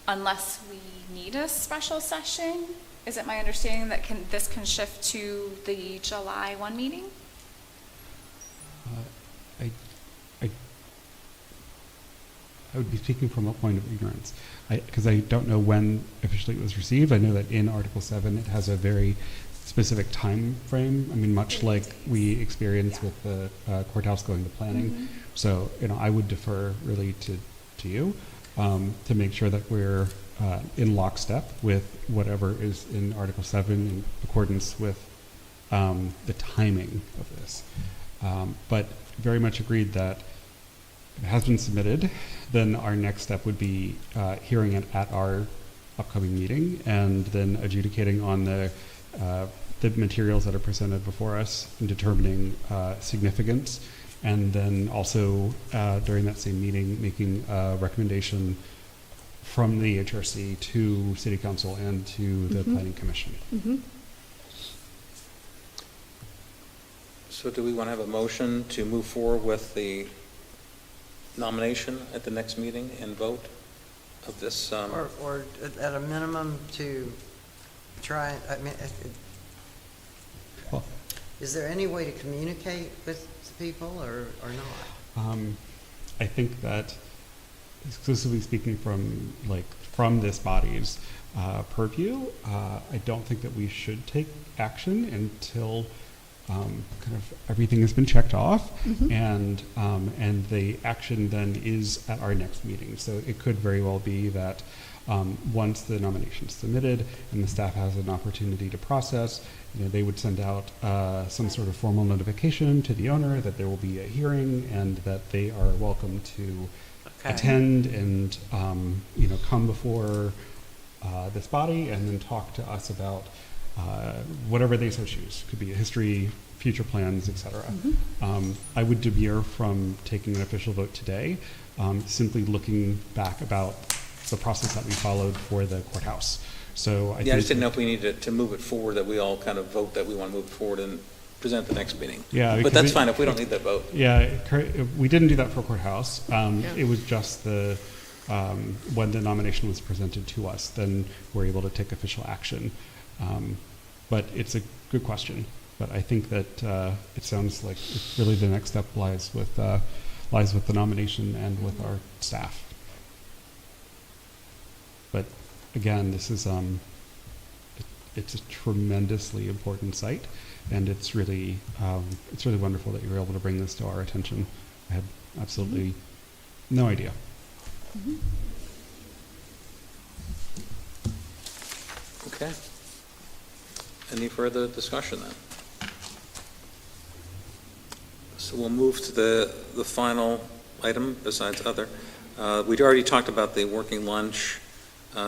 unless we need a special session. Is it my understanding that this can shift to the July 1 meeting? I would be speaking from a point of ignorance, because I don't know when officially it was received. I know that in Article 7 it has a very specific time frame. I mean, much like we experience with the courthouse going to planning. So, I would defer really to you to make sure that we're in lockstep with whatever is in Article 7 in accordance with the timing of this. But very much agreed that if it has been submitted, then our next step would be hearing it at our upcoming meeting and then adjudicating on the materials that are presented before us and determining significance, and then also during that same meeting making a recommendation from the HRC to City Council and to the Planning Commission. So do we want to have a motion to move forward with the nomination at the next meeting and vote of this? Or at a minimum to try, I mean, Well, is there any way to communicate with people or not? I think that exclusively speaking from this body's purview, I don't think that we should take action until kind of everything has been checked off, and the action then is at our next meeting. So it could very well be that once the nomination is submitted and the staff has an opportunity to process, they would send out some sort of formal notification to the owner that there will be a hearing and that they are welcome to attend and come before this body and then talk to us about whatever they so choose. Could be a history, future plans, etc. I would demur from taking an official vote today, simply looking back about the process that we followed for the courthouse. So I just didn't know if we needed to move it forward, that we all kind of vote that we want to move it forward and present the next meeting. Yeah, but that's fine if we don't need that vote. Yeah, we didn't do that for courthouse. It was just when the nomination was presented to us, then we're able to take official action. But it's a good question. But I think that it sounds like really the next step lies with the nomination and with our staff. But again, this is it's a tremendously important site, and it's really wonderful that you were able to bring this to our attention. I had absolutely no idea. Okay. Any further discussion then? So we'll move to the final item besides other. We'd already talked about the working lunch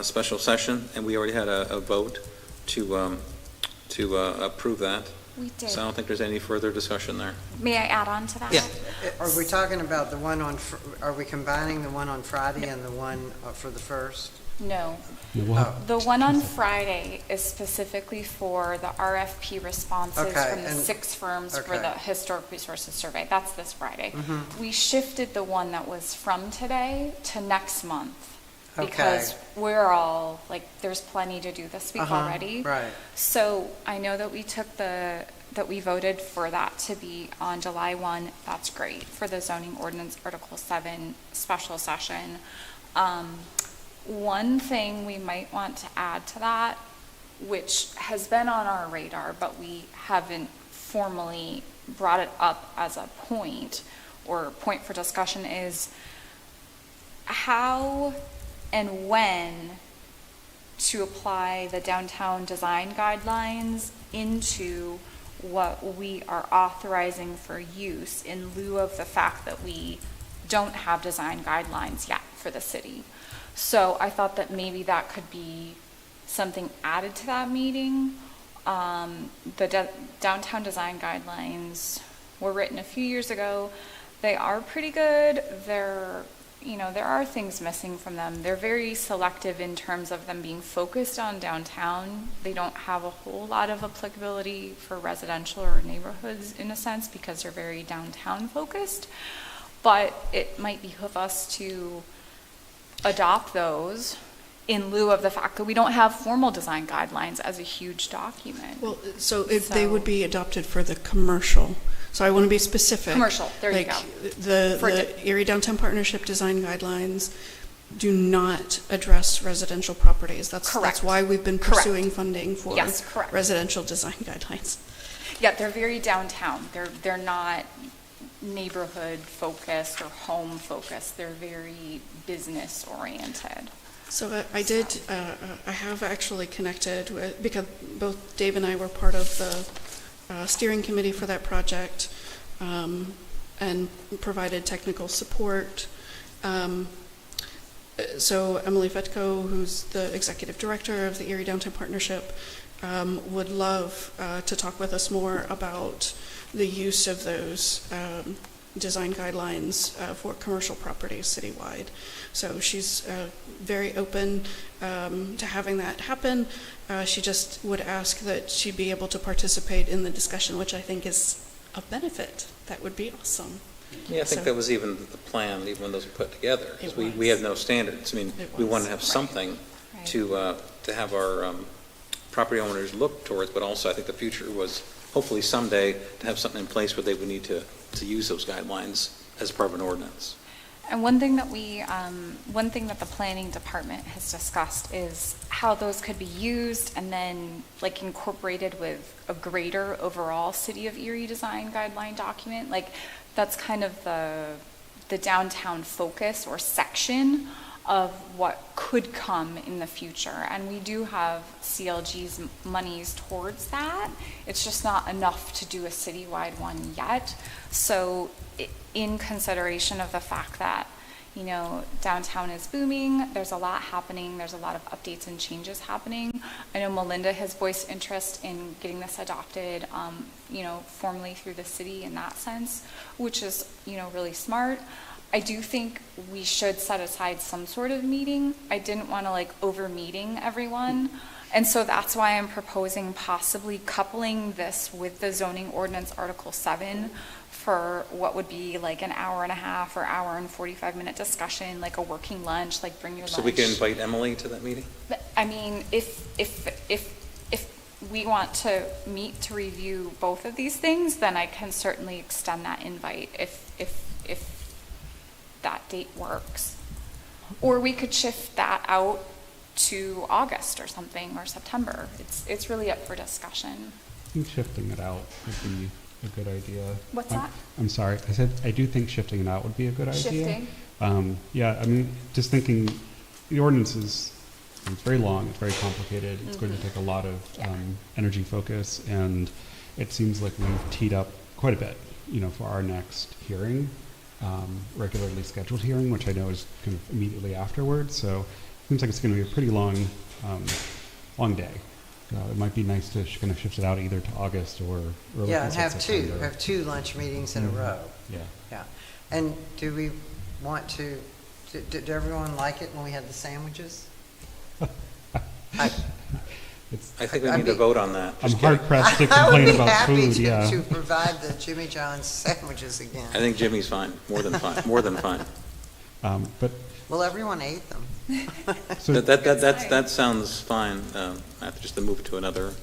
special session, and we already had a vote to approve that. We did. So I don't think there's any further discussion there. May I add on to that? Yeah. Are we talking about the one are we combining the one on Friday and the one for the first? No. Yeah, we'll have- The one on Friday is specifically for the RFP responses Okay, from the and- 6 firms for okay. the Historic Resources Survey. That's this Friday. We shifted the one that was from today to next month. Because we're all, there's plenty to do this week already. Right. So I know that that we voted for that to be on July 1. That's great for the zoning ordinance Article 7 special session. One thing we might want to add to that, which has been on our radar, but we haven't formally brought it up as a point or point for discussion, is how and when to apply the downtown design guidelines into what we are authorizing for use in lieu of the fact that we don't have design guidelines yet for the city. So I thought that maybe that could be something added to that meeting. The downtown design guidelines were written a few years ago. They are pretty good. There are things missing from them. They're very selective in terms of them being focused on downtown. They don't have a whole lot of applicability for residential or neighborhoods in a sense because they're very downtown focused. But it might behoove us to adopt those in lieu of the fact that we don't have formal design guidelines as a huge document. Well, so if they So- would be adopted for the commercial, so I want to be specific. Commercial, there you Like, go. The Erie Downtown Partnership Design Guidelines do not address residential properties. That's Correct. why we've been Correct. pursuing funding for Yes, correct. residential design guidelines. Yeah, they're very downtown. They're not neighborhood focused or home focused. They're very business oriented. So I have actually connected with, because both Dave and I were part of the steering committee for that project, and provided technical support. So Emily Fetko, who's the executive director of the Erie Downtown Partnership, would love to talk with us more about the use of those design guidelines for commercial properties citywide. So she's very open to having that happen. She just would ask that she be able to participate in the discussion, which I think is a benefit. That would be awesome. Yeah, I think So- that was even the plan, even when those were put together. 'cause It we was. have no standards. I mean, It we was. want to have something Right. to have our property owners look towards, but also I think the future was hopefully someday to have something in place where they would need to use those guidelines as part of an ordinance. And one thing that the planning department has discussed is how those could be used and then like incorporated with a greater overall City of Erie design guideline document. Like that's kind of the downtown focus or section of what could come in the future. And we do have CLG's monies towards that. It's just not enough to do a citywide one yet. So in consideration of the fact that, you know, downtown is booming, there's a lot happening, there's a lot of updates and changes happening. I know Melinda has voiced interest in getting this adopted, you know, formally through the city in that sense, which is, you know, really smart. I do think we should set aside some sort of meeting. I didn't want to like over meeting everyone. And so that's why I'm proposing possibly coupling this with the zoning ordinance Article 7 for what would be like an hour and a half or hour and 45-minute discussion, like a working lunch, like bring your lunch. So we can invite Emily to that meeting? But, I mean, if we want to meet to review both of these things, then I can certainly extend that invite if that date works. Or we could shift that out to August or something, or September. It's really up for discussion. I think shifting it out would be a good idea. What's that? I'm sorry. I said I do think shifting it out would be a good idea. Shifting? Yeah, I mean, just thinking, the ordinance is, it's very long, it's very complicated, it's going to take a lot of energy focus, and it seems like we've teed up quite a bit, you know, for our next hearing, regularly scheduled hearing, which I know is kind of immediately afterwards, so it seems like it's going to be a pretty long, long day. It might be nice to kind of shift it out either to August or early Yeah, and have September. have two lunch meetings in a row. Yeah. Yeah. And do we want to, did everyone like it when we had the sandwiches? It's, I think we I'd need to be- vote on that. I'm Just kidding. hard pressed to I would complain be about happy food, yeah. to provide the Jimmy John's sandwiches again. I think Jimmy's fine, more than fine, more than fine. But, Well, everyone ate them. so, That sounds fine, after just to move to another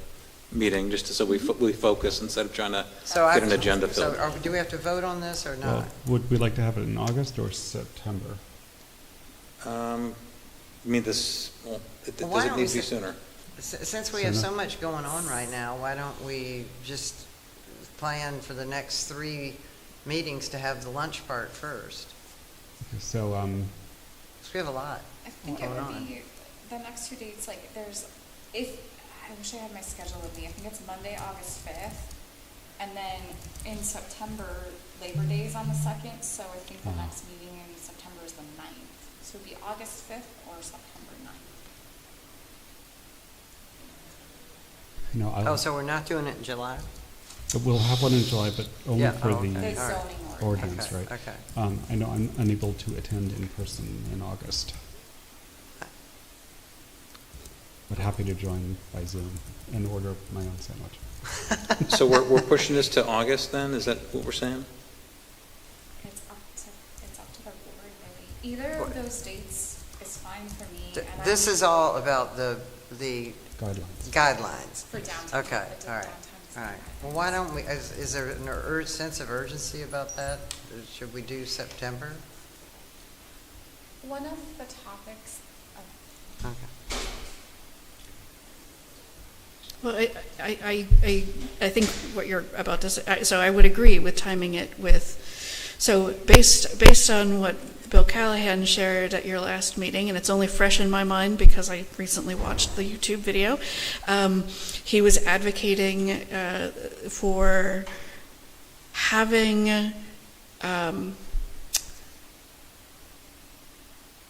meeting, just so we focus instead of trying to So get an agenda filled. do we have to vote on this or well, not? would we like to have it in August or September? I mean, this, well, Well, why does it don't need we to be s- sooner? Since we have so much going on right now, why don't we just plan for the next 3 meetings to have the lunch part first? Okay, so, Because we have a lot. I think it going would on. be the next 2 dates, like I wish I had my schedule with me. I think it's Monday, August 5th. And then in September, Labor Day is on the 2nd, so I think the next meeting in September is the 9th. So it'd be August 5th or September 9th. you know, Oh, so we're not doing it in July? we'll have one in July, but only Yeah, for oh, the okay. The All right. zoning ordinance, Okay, right? okay. I know I'm unable to attend in person in August, but happy to join by Zoom and order my own sandwich. So we're pushing this to August then, is that what we're saying? It's up to the board, really. Either of those dates is is fine for me. and This I'm is all about the Guidelines. guidelines. For downtown. Okay, the all right, downtown all right. design Well, why don't we, is there a sense of urgency about that? Should we do September? guidelines. One of the topics of Okay. Well, I think what you're about to say, so I would agree with timing it with, so based on what Bill Callahan shared at your last meeting, and it's only fresh in my mind because I recently watched the YouTube video, he was advocating for having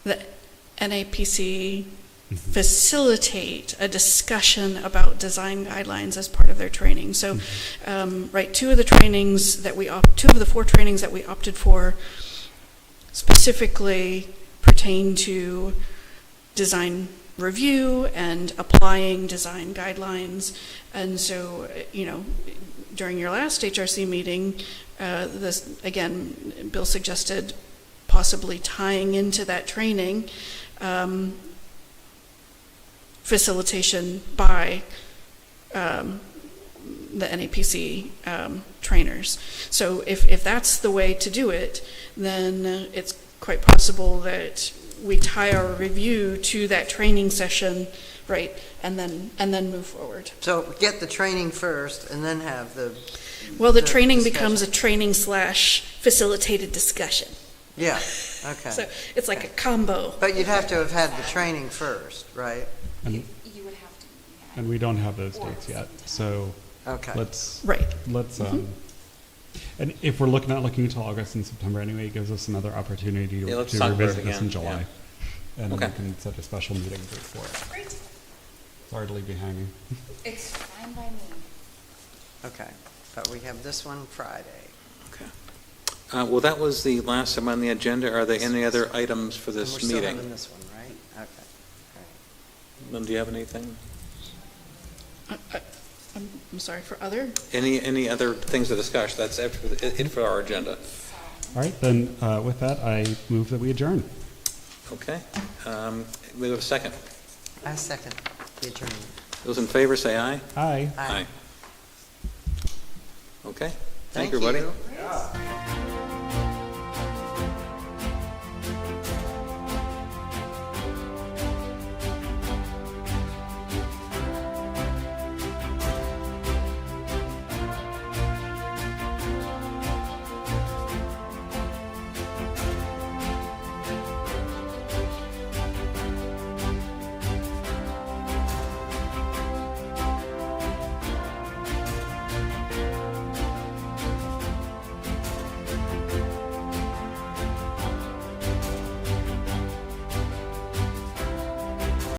the NAPC facilitate a discussion about design guidelines as part of their training. So, right, two of the 4 trainings that we opted for specifically pertain to design review and applying design guidelines. And so, during your last HRC meeting, this, again, Bill suggested possibly tying into that training facilitation by the NAPC trainers. So if that's the way to do it, then it's quite possible that we tie our review to that training session, right, and then move forward. So get the training first and then have the. Well, the the training discussion. becomes a training / facilitated discussion. Yeah, okay. So it's like a combo. But you'd have to have had the training first, right? And, you would have to. Yeah. and we don't have those dates yet, so Okay. let's, Right. and if we're not looking until August and September anyway, it gives us another opportunity Yeah, let's to talk about revisit it this in again, July. And Okay. we can set a special meeting date for it. Great. Sorry to leave you hanging. It's fine by me. Okay, but we have this one Friday. Okay. Well, that was the last item on the agenda. Are there any other items for And this we're still meeting? having this one, right? Okay, great. Lynn, do you have anything? I'm sorry, for other? Any other things to discuss? That's it for our agenda. All right, then, with that, I move that we adjourn. Okay. We have a second. I second the adjournment. Those in favor, say aye. Aye. Aye. Okay. Thank Thank you, everybody. you.